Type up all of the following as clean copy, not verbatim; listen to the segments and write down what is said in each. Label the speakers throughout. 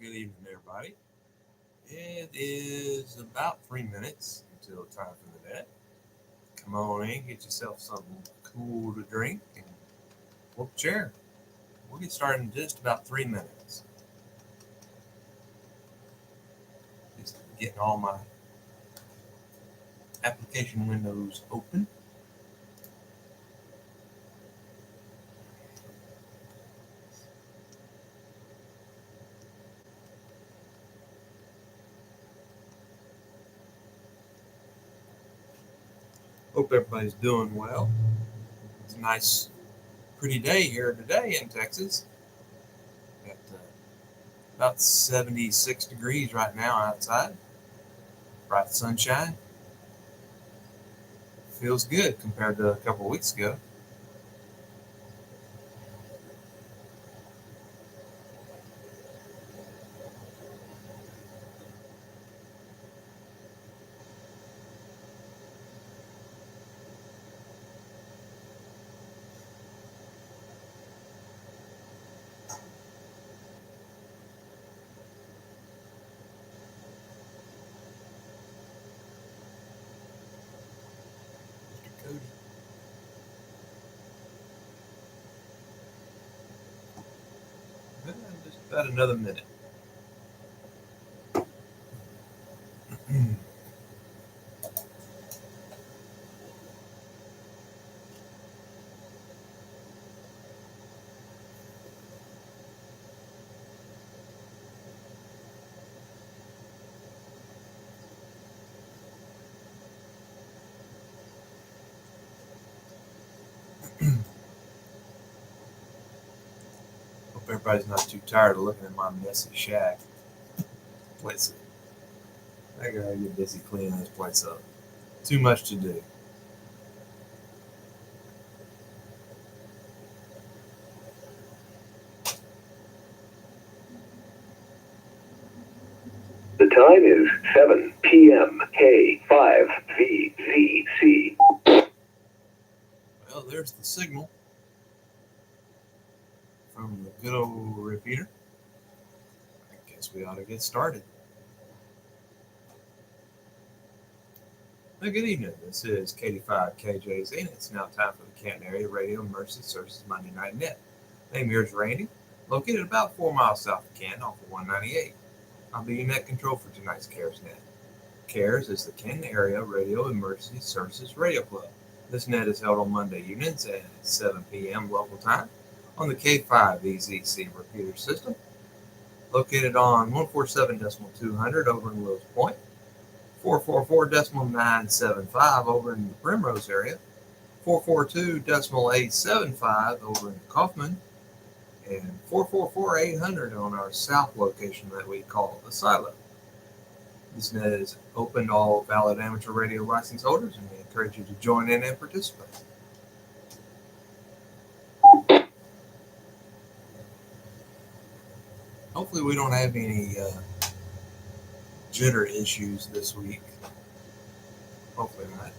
Speaker 1: Good evening, everybody. It is about 3 minutes until time for the net. Come on in, get yourself something cool to drink, and pull up a chair. We'll get started in just about 3 minutes. Just getting all my application windows open. Hope everybody's doing well. It's a nice, pretty day here today in Texas. Got about 76 degrees right now outside. Bright sunshine. Feels good compared to a couple of weeks ago. Mr. Cody. Just about another minute. Hope everybody's not too tired of looking at my messy shack. Place. I gotta get busy cleaning this place up. Too much to do.
Speaker 2: The time is 7 p.m. K5VZC.
Speaker 1: Well, there's the signal from the good old repeater. I guess we ought to get started. Well, good evening. This is KD5KJZ, and it's now time for the Canton Area Radio Emergency Services Monday Night Net. Name here is Randy, located about 4 miles south of Canton off of 198. I'll be your net control for tonight's CARES net. CARES is the Canton Area Radio Emergency Services Radio Club. This net is held on Monday evenings at 7 p.m. local time on the K5VZC repeater system, located on 147.200 over in Wills Point, 444.975 over in the Primrose area, 442.875 over in Kaufman, and 444-800 on our south location that we call the Silo. This net is open to all valid amateur radio license holders, and we encourage you to join in and participate. Hopefully we don't have any jitter issues this week. Hopefully not.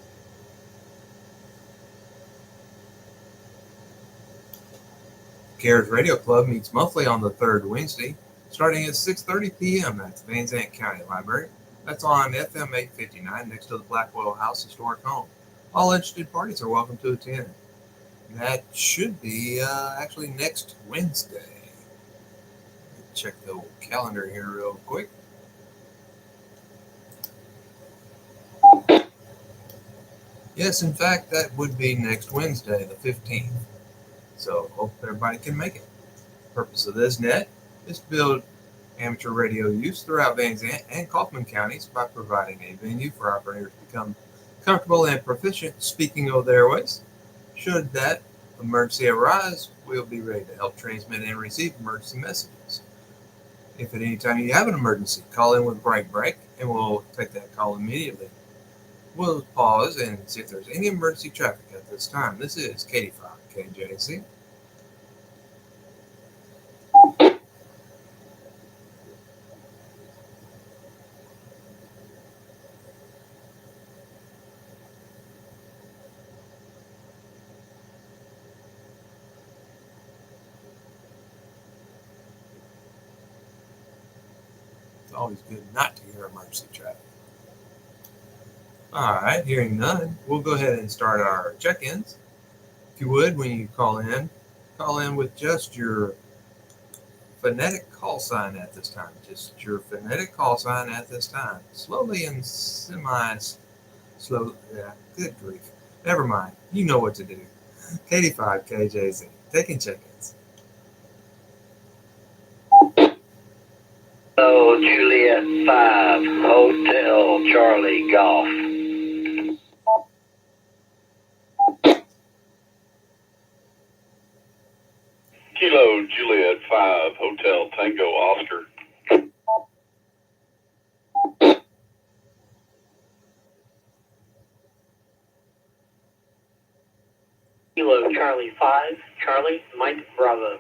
Speaker 1: CARES Radio Club meets monthly on the third Wednesday, starting at 6:30 p.m. at the Van Zandt County Library. That's on FM 859 next to the Blackwell House Historic Home. All interested parties are welcome to attend. That should be actually next Wednesday. Check the old calendar here real quick. Yes, in fact, that would be next Wednesday, the 15th. So hope everybody can make it. The purpose of this net is to build amateur radio use throughout Van Zandt and Kaufman counties by providing a venue for operators to become comfortable and proficient speaking over the airways. Should that emergency arise, we'll be ready to help transmit and receive emergency messages. If at any time you have an emergency, call in with break, and we'll take that call immediately. We'll pause and see if there's any emergency traffic at this time. This is KD5KJC. It's always good not to hear emergency traffic. All right, hearing none, we'll go ahead and start our check-ins. If you would, when you call in with just your phonetic call sign at this time. Just your phonetic call sign at this time. Slowly and semi-slow. Yeah, good grief. Never mind. You know what to do. KD5 KJZ, taking check-ins.
Speaker 2: Hello, Juliet 5, Hotel Charlie Golf. Kilo Juliet 5, Hotel Tango Oscar. Kilo Charlie 5, Charlie Mike Bravo.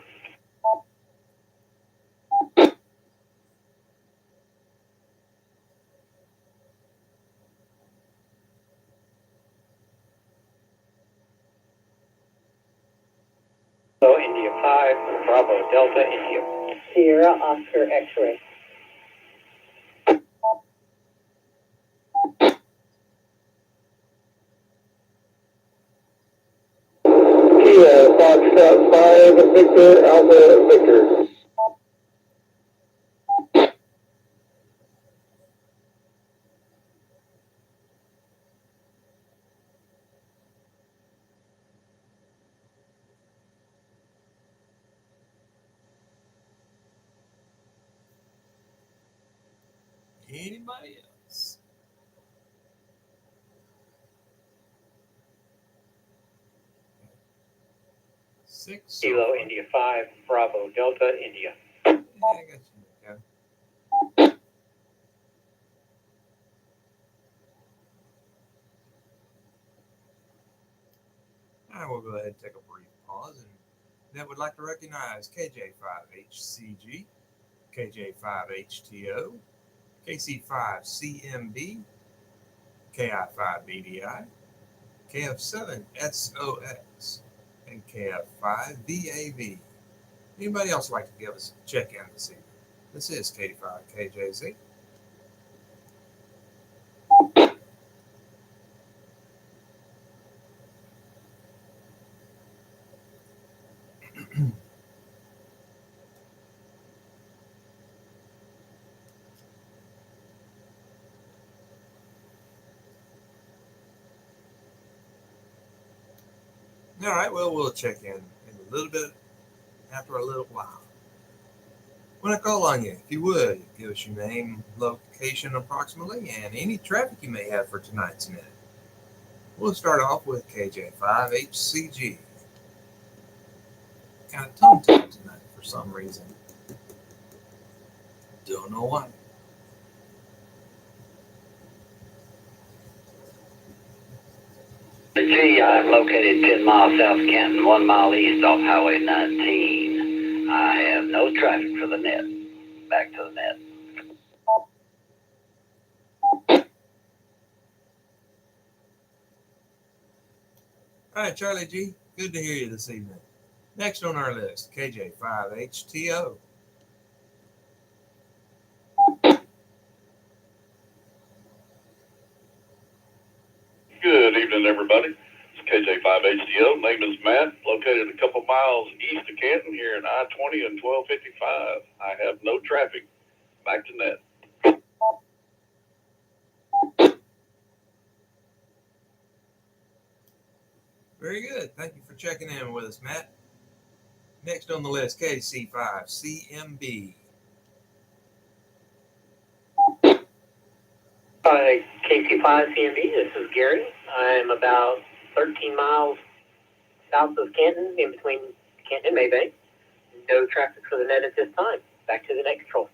Speaker 2: Kilo India 5, Bravo Delta India. Sierra Oscar X-ray. Kilo Foxtrot 5, Victor Alpha Victor.
Speaker 1: Anybody else? Six.
Speaker 2: Kilo India 5, Bravo Delta India.
Speaker 1: Yeah, I got you. Okay. All right, we'll go ahead and take a brief pause, and then would like to recognize KJ5HCG, KJ5HTO, KC5CMB, KI5BDI, KF7SOX, and KF5VAV. Anybody else like to give us a check-in this evening? This is KD5KJZ. All right, well, we'll check in a little bit after a little while. When I call on you, if you would, give us your name, location approximately, and any traffic you may have for tonight's net. We'll start off with KJ5HCG. Kind of tongue-tied tonight for some reason. Don't know why.
Speaker 2: G, I'm located 10 miles south of Canton, 1 mile east off Highway 19. I have no traffic for the net. Back to the net.
Speaker 1: All right, Charlie G, good to hear you this evening. Next on our list, KJ5HTO.
Speaker 2: Good evening, everybody. It's KJ5HDO. Name is Matt, located a couple miles east of Canton here in I-20 and 1255. I have no traffic. Back to net.
Speaker 1: Very good. Thank you for checking in with us, Matt. Next on the list, KC5CMB.
Speaker 3: Hi, KC5CMB. This is Gary. I'm about 13 miles south of Canton, in between Canton and Maybank. No traffic for the net at this time. Back to the net control.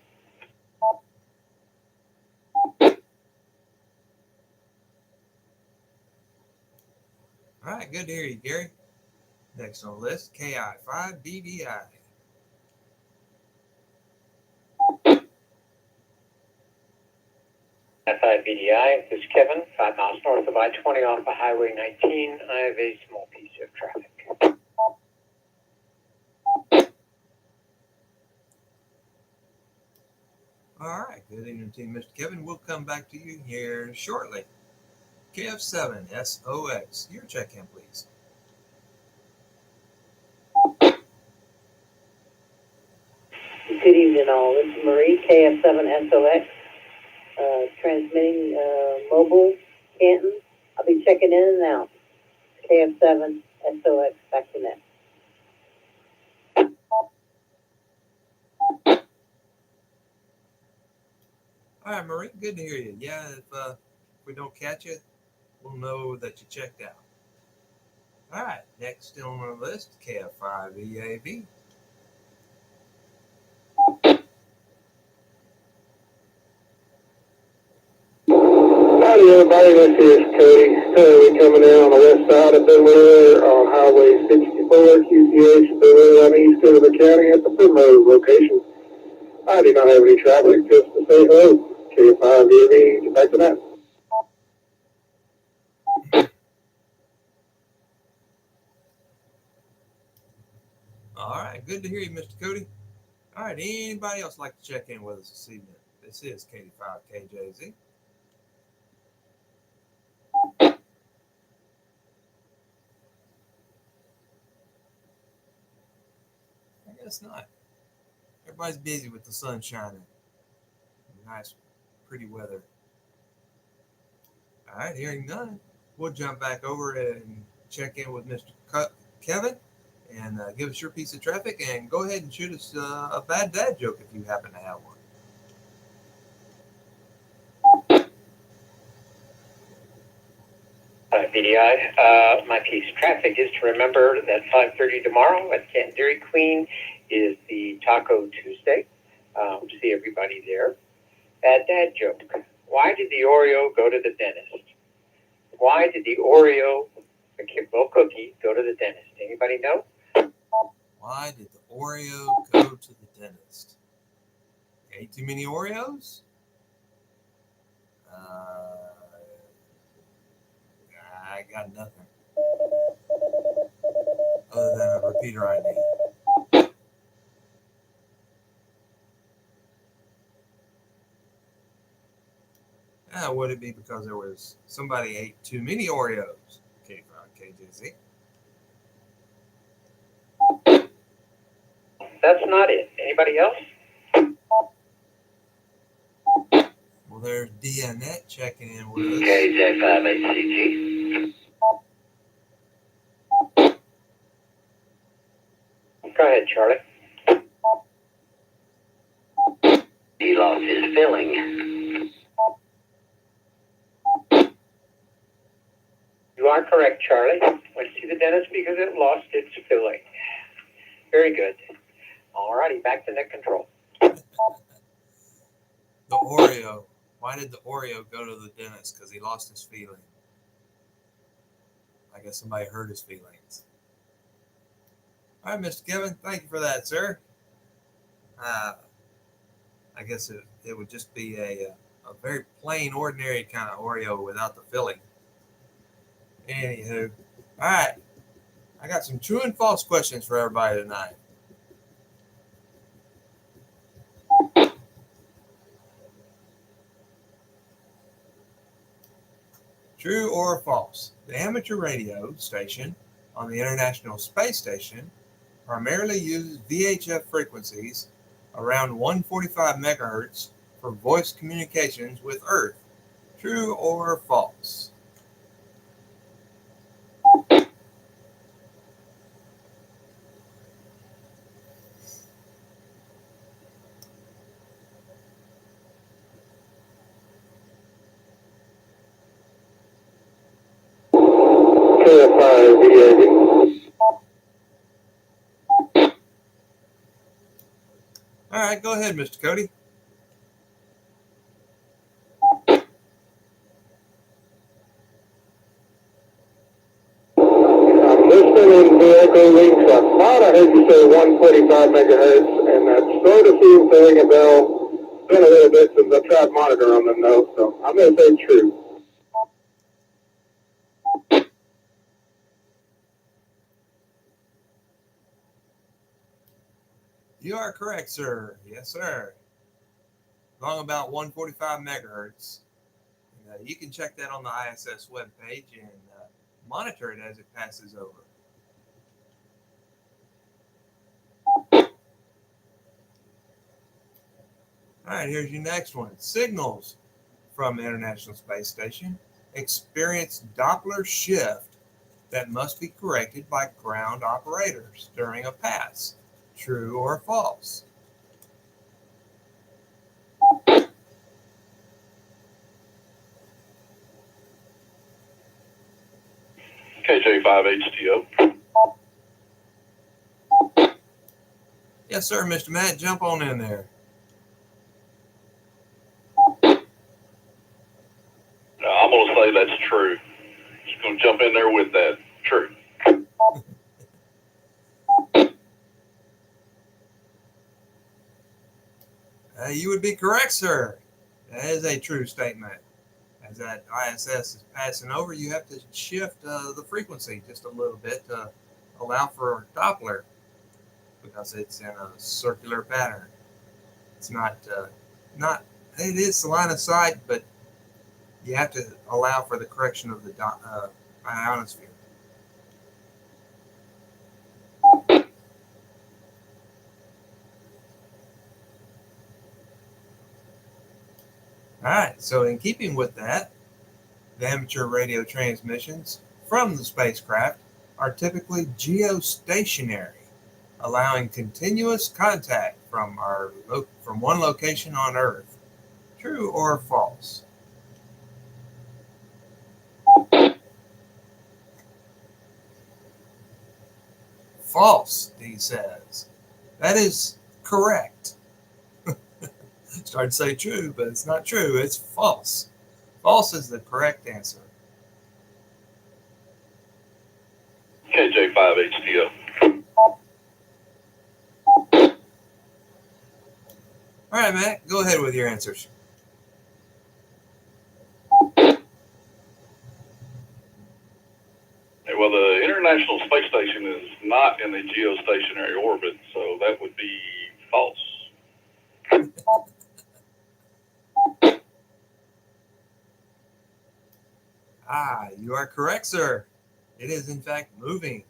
Speaker 1: All right, good to hear you, Gary. Next on the list, KI5BDI.
Speaker 3: KI5BDI, this is Kevin, 5 miles north of I-20 off of Highway 19. I have a small piece of traffic.
Speaker 1: All right. Good evening to you, Mr. Kevin. We'll come back to you here shortly. KF7SOX, your check-in, please.
Speaker 4: Good evening, all. This is Marie, KF7SOX, transmitting mobile, Canton. I'll be checking in and out. KF7SOX, back to net.
Speaker 1: All right, Marie, good to hear you. Yeah, if we don't catch you, we'll know that you checked out. All right, next on the list, KF5EAV.
Speaker 5: Howdy everybody, this is Cody. Currently coming in on the west side of Bel on Highway 64, QTH, Bel on east of the county at the Primrose location. I do not have any traffic, just to say hello. K5EV, back to that.
Speaker 1: All right, good to hear you, Mr. Cody. All right, anybody else like to check in with us this evening? This is KD5KJZ. I guess not. Everybody's busy with the sun shining. Nice, pretty weather. All right, hearing none, we'll jump back over and check in with Mr. Kevin and give us your piece of traffic and go ahead and shoot us a bad dad joke if you happen to have one.
Speaker 3: VDI, my piece of traffic is to remember that 5:30 tomorrow at Canton Dairy Queen is the Taco Tuesday. See everybody there. Bad dad joke. Why did the Oreo go to the dentist? Why did the Oreo, the Kimbo cookie, go to the dentist? Anybody know?
Speaker 1: Why did the Oreo go to the dentist? Ate too many Oreos? I got nothing other than a repeater ID. Would it be because there was somebody ate too many Oreos? KJZ.
Speaker 3: That's not it. Anybody else?
Speaker 1: Well, there's DNet checking in with us.
Speaker 3: KJ5HCG. Go ahead, Charlie. He lost his filling. You are correct, Charlie. Went to the dentist because it lost its filling. Very good. All righty, back to net control.
Speaker 1: The Oreo. Why did the Oreo go to the dentist? Because he lost his feeling. I guess somebody hurt his feelings. All right, Mr. Kevin, thank you for that, sir. I guess it would just be a very plain, ordinary kind of Oreo without the filling. Anywho, all right. I got some true and false questions for everybody tonight. True or false? The amateur radio station on the International Space Station primarily uses VHF frequencies around 145 megahertz for voice communications with Earth. True or false? All right, go ahead, Mr. Cody.
Speaker 5: I'm listening in vehicle links. I thought I heard you say 145 megahertz, and that sort of seems to ring a bell. It's been a little bit since I tried monitoring them, though, so I'm going to say true.
Speaker 1: You are correct, sir. Yes, sir. along about 145 megahertz. And, you can check that on the ISS webpage and monitor it as it passes over. All right, here's your next one. Signals from the International Space Station experience Doppler shift that must be corrected by ground operators during a pass. True or false?
Speaker 2: KJ5HTO.
Speaker 1: Yes, sir, Mr. Matt. Jump on in there.
Speaker 2: I'm going to say that's true. Just going to jump in there with that. True.
Speaker 1: You would be correct, sir. That is a true statement. As that ISS is passing over, you have to shift the frequency just a little bit to allow for Doppler because it's in a circular pattern. It's not it is line of sight, but you have to allow for the correction of the ionosphere. All right, so in keeping with that, the amateur radio transmissions from the spacecraft are typically geostationary, allowing continuous contact from one location on Earth. True or false? False, he says. That is correct. Started to say true, but it's not true. It's false. False is the correct answer.
Speaker 2: KJ5HTO.
Speaker 1: All right, Matt, go ahead with your answers.
Speaker 2: Well, the International Space Station is not in the geostationary orbit, so that would be false.
Speaker 1: You are correct, sir. It is, in fact, moving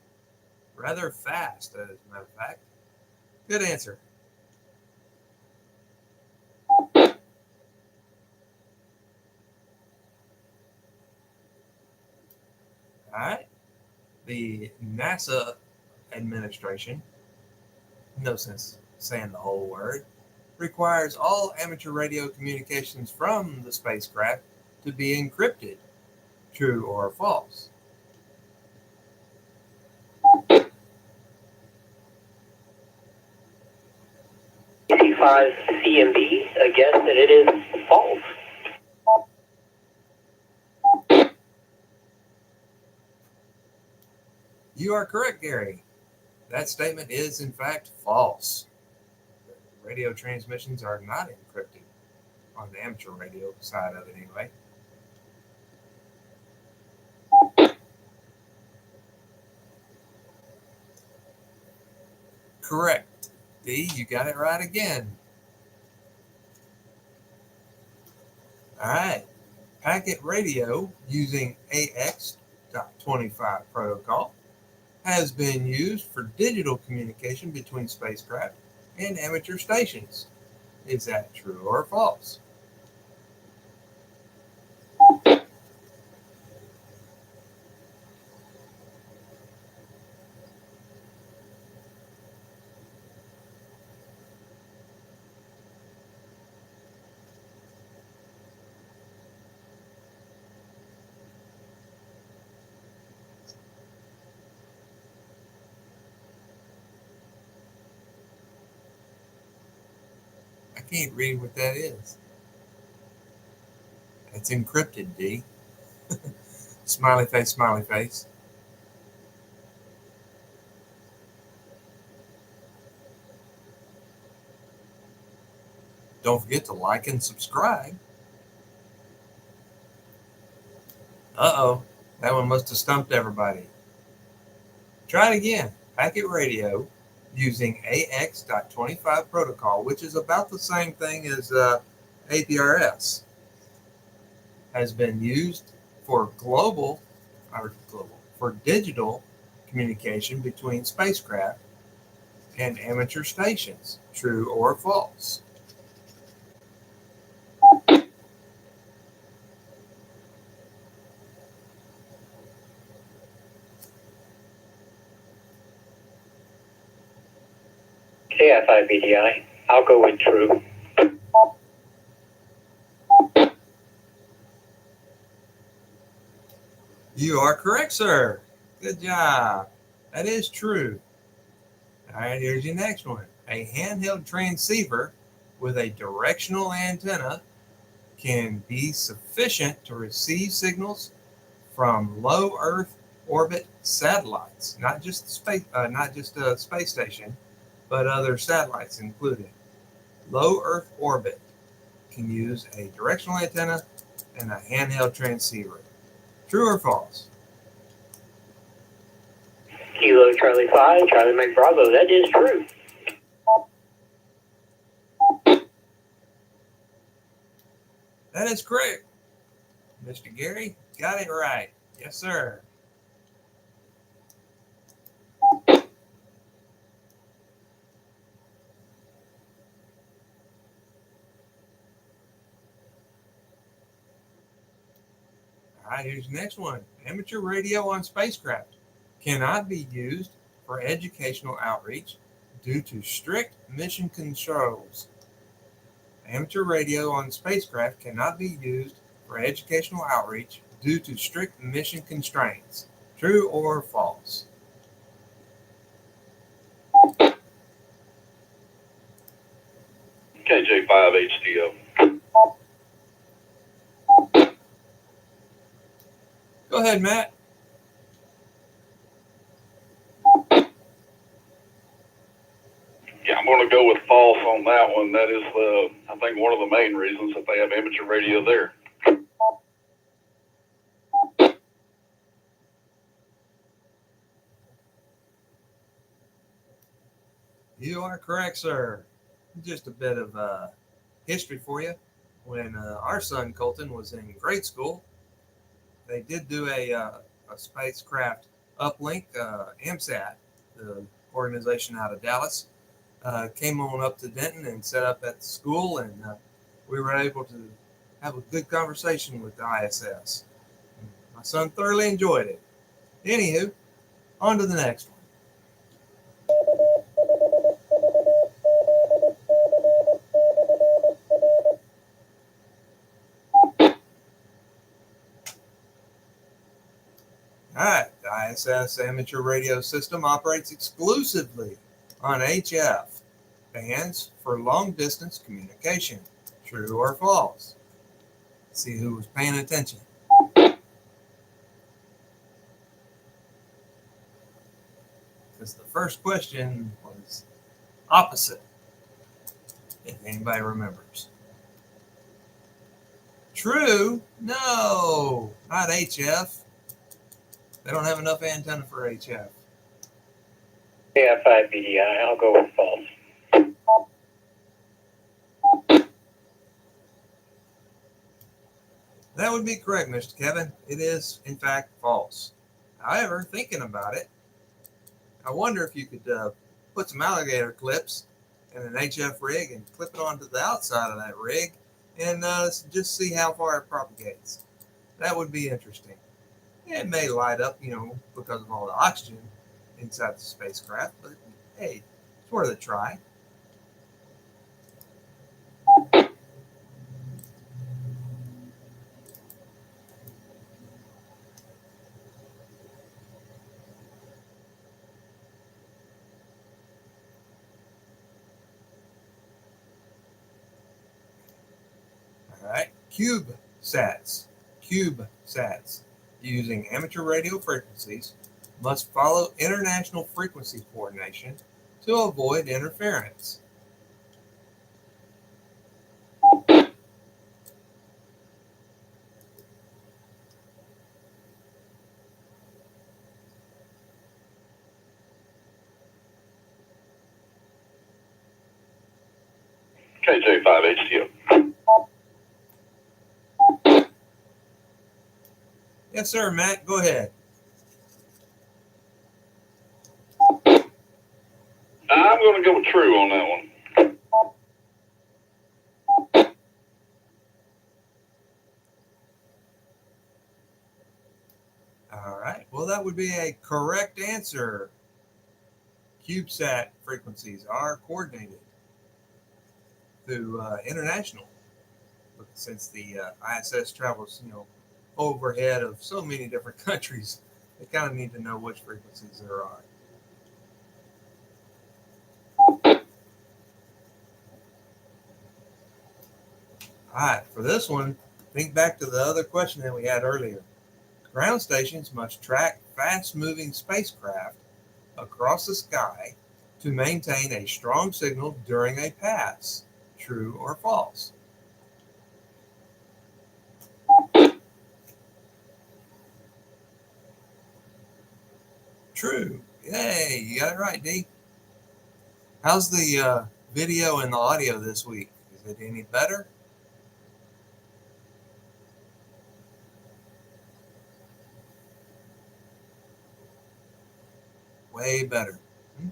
Speaker 1: rather fast, as a matter of fact. Good answer. All right. The NASA administration, no sense saying the whole word, requires all amateur radio communications from the spacecraft to be encrypted. True or false?
Speaker 3: CMB, I guess that it is false.
Speaker 1: You are correct, Gary. That statement is, in fact, false. Radio transmissions are not encrypted on the amateur radio side of it, anyway. Correct. D, you got it right again. All right. Packet radio using AX.25 protocol has been used for digital communication between spacecraft and amateur stations. Is that true or false? I can't read what that is. It's encrypted, D. Smiley face, smiley face. Don't forget to like and subscribe. Uh-oh, that one must have stumped everybody. Try it again. Packet radio using AX.25 protocol, which is about the same thing as APRS, has been used for for digital communication between spacecraft and amateur stations. True or false?
Speaker 3: KF5BDI, I'll go with true.
Speaker 1: You are correct, sir. Good job. That is true. All right, here's your next one. A handheld transceiver with a directional antenna can be sufficient to receive signals from low Earth orbit satellites, not just a space station, but other satellites included. Low Earth orbit can use a directional antenna and a handheld transceiver. True or false?
Speaker 3: Kilo Charlie 5, Charlie Mike Bravo, that is true.
Speaker 1: That is correct. Mr. Gary got it right. Yes, sir. All right, here's the next one. Amateur radio on spacecraft cannot be used for educational outreach due to strict mission controls. Amateur radio on spacecraft cannot be used for educational outreach due to strict mission constraints. True or false?
Speaker 2: KJ5HTO.
Speaker 1: Go ahead, Matt.
Speaker 2: Yeah, I'm going to go with false on that one. That is, I think, one of the main reasons that they have amateur radio there.
Speaker 1: You are correct, sir. Just a bit of history for you. When our son Colton was in grade school, they did do a spacecraft uplink. AMSAT, the organization out of Dallas, came on up to Denton and set up at the school, and we were able to have a good conversation with the ISS. My son thoroughly enjoyed it. Anywho, on to the next one. All right, the ISS amateur radio system operates exclusively on HF bands for long distance communication. True or false? Let's see who was paying attention. Because the first question was opposite, if anybody remembers. True? No, not HF. They don't have enough antenna for HF.
Speaker 3: KF5BDI, I'll go with false.
Speaker 1: That would be correct, Mr. Kevin. It is, in fact, false. However, thinking about it, I wonder if you could put some alligator clips in an HF rig and clip it onto the outside of that rig and just see how far it propagates. That would be interesting. It may light up, because of all the oxygen inside the spacecraft, but hey, it's worth a try. All right, CubeSats, using amateur radio frequencies, must follow international frequency coordination to avoid interference.
Speaker 2: KJ5HTO.
Speaker 1: Yes, sir, Matt. Go ahead.
Speaker 2: I'm going to go with true on that one.
Speaker 1: All right. Well, that would be a correct answer. CubeSat frequencies are coordinated through international, since the ISS travels, overhead of so many different countries. They kind of need to know which frequencies there are. All right, for this one, think back to the other question that we had earlier. Ground stations must track fast-moving spacecraft across the sky to maintain a strong signal during a pass. True or false? True. Yay, you got it right, D. How's the video and the audio this week? Is it any better? Way better.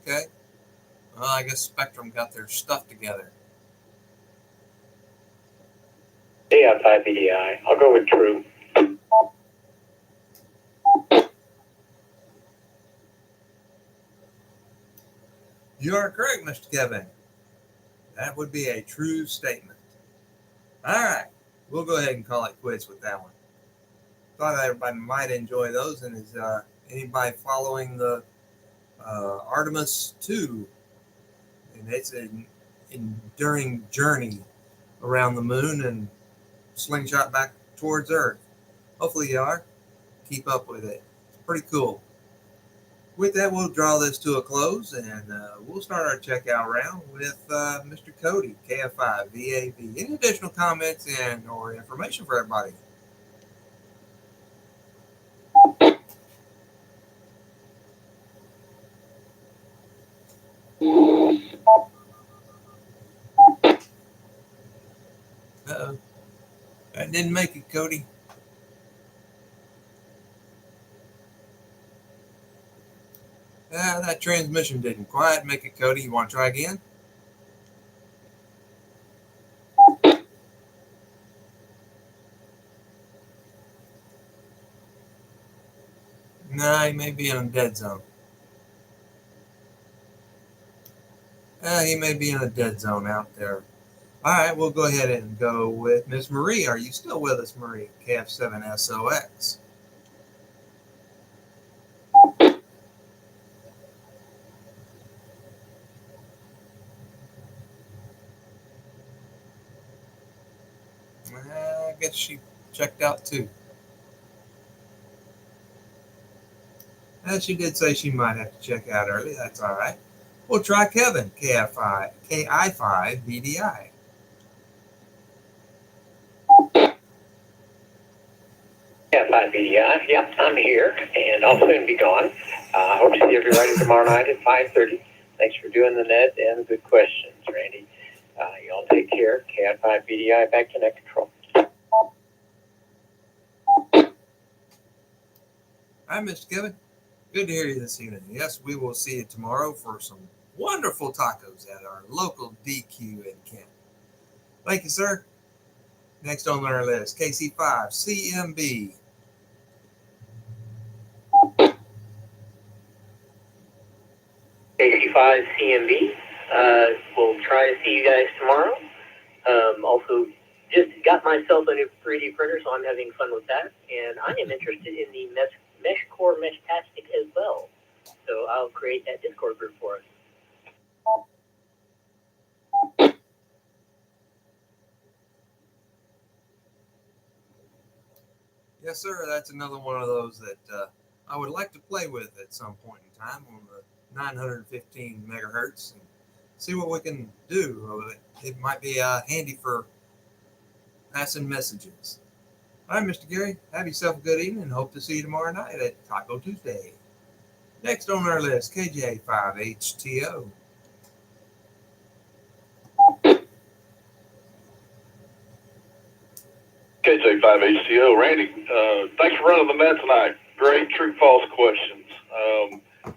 Speaker 1: Okay. Well, I guess Spectrum got their stuff together.
Speaker 3: KF5BDI. I'll go with true.
Speaker 1: You are correct, Mr. Kevin. That would be a true statement. All right. We'll go ahead and call it quits with that one. Thought everybody might enjoy those. And is anybody following the Artemis 2? And it's an enduring journey around the moon and slingshot back towards Earth. Hopefully you are. Keep up with it. It's pretty cool. With that, we'll draw this to a close, and we'll start our checkout round with Mr. Cody, KF5 VAV. Any additional comments and or information for everybody? Uh-oh. That didn't make it, Cody. That transmission didn't quite make it, Cody. You want to try again? Nah, he may be in a dead zone. He may be in a dead zone out there. All right, we'll go ahead and go with Miss Marie. Are you still with us, Marie? KF7SOX. I guess she checked out too. And she did say she might have to check out early. That's all right. We'll try Kevin, KI5BDI.
Speaker 3: KF5BDI. Yep, I'm here, and I'll soon be gone. I hope to see everybody tomorrow night at 5:30. Thanks for doing the net and the good questions, Randy. Y'all take care. KF5BDI, back to net control.
Speaker 1: Hi, Mr. Kevin. Good to hear you this evening. Yes, we will see you tomorrow for some wonderful tacos at our local DQ in Kent. Thank you, sir. Next on our list, KC5CMB.
Speaker 3: KC5CMB. We'll try to see you guys tomorrow. Also, just got myself a new 3D printer, so I'm having fun with that. And I am interested in the Mesh Core Meshtastic as well. So I'll create that Discord group for us.
Speaker 1: Yes, sir. That's another one of those that I would like to play with at some point in time on the 915 megahertz and see what we can do with it. It might be handy for passing messages. All right, Mr. Gary, have yourself a good evening and hope to see you tomorrow night at Taco Tuesday. Next on our list, KJ5HTO.
Speaker 2: KJ5HTO, Randy. Thanks for running the net tonight. Great true-false questions.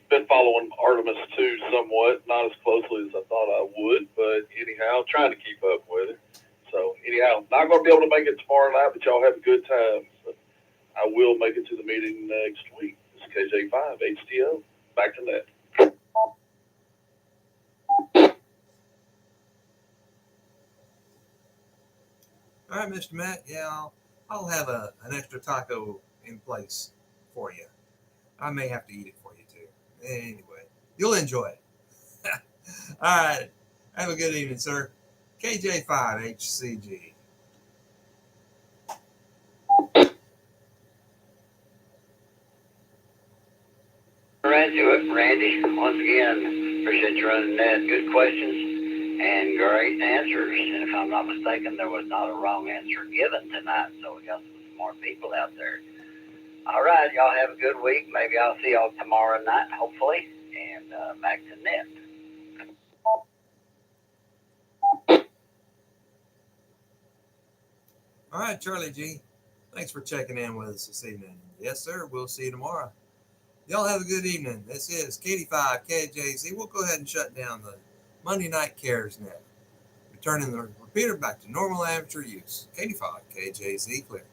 Speaker 2: Been following Artemis 2 somewhat, not as closely as I thought I would, but anyhow, trying to keep up with it. So anyhow, not going to be able to make it tomorrow night, but y'all have a good time. So I will make it to the meeting next week. This is KJ5HTO. Back to net.
Speaker 1: All right, Mr. Matt. Yeah, I'll have an extra taco in place for you. I may have to eat it for you too. Anyway, you'll enjoy it. All right. Have a good evening, sir. KJ5HCG.
Speaker 6: Randy, once again, appreciate you running that. Good questions and great answers. And if I'm not mistaken, there was not a wrong answer given tonight, so we got some smart people out there. All right, y'all have a good week. Maybe I'll see y'all tomorrow night, hopefully, and back to net.
Speaker 1: All right, Charlie G. Thanks for checking in with us this evening. Yes, sir. We'll see you tomorrow. Y'all have a good evening. This is KD5 KJZ. We'll go ahead and shut down the Monday Night Cares net. Returning the repeater back to normal amateur use. KD5 KJZ clear.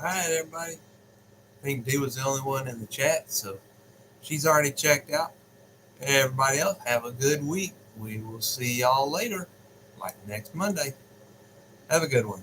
Speaker 1: All right, everybody. I think Dee was the only one in the chat, so she's already checked out. Everybody else, have a good week. We will see y'all later, like next Monday. Have a good one.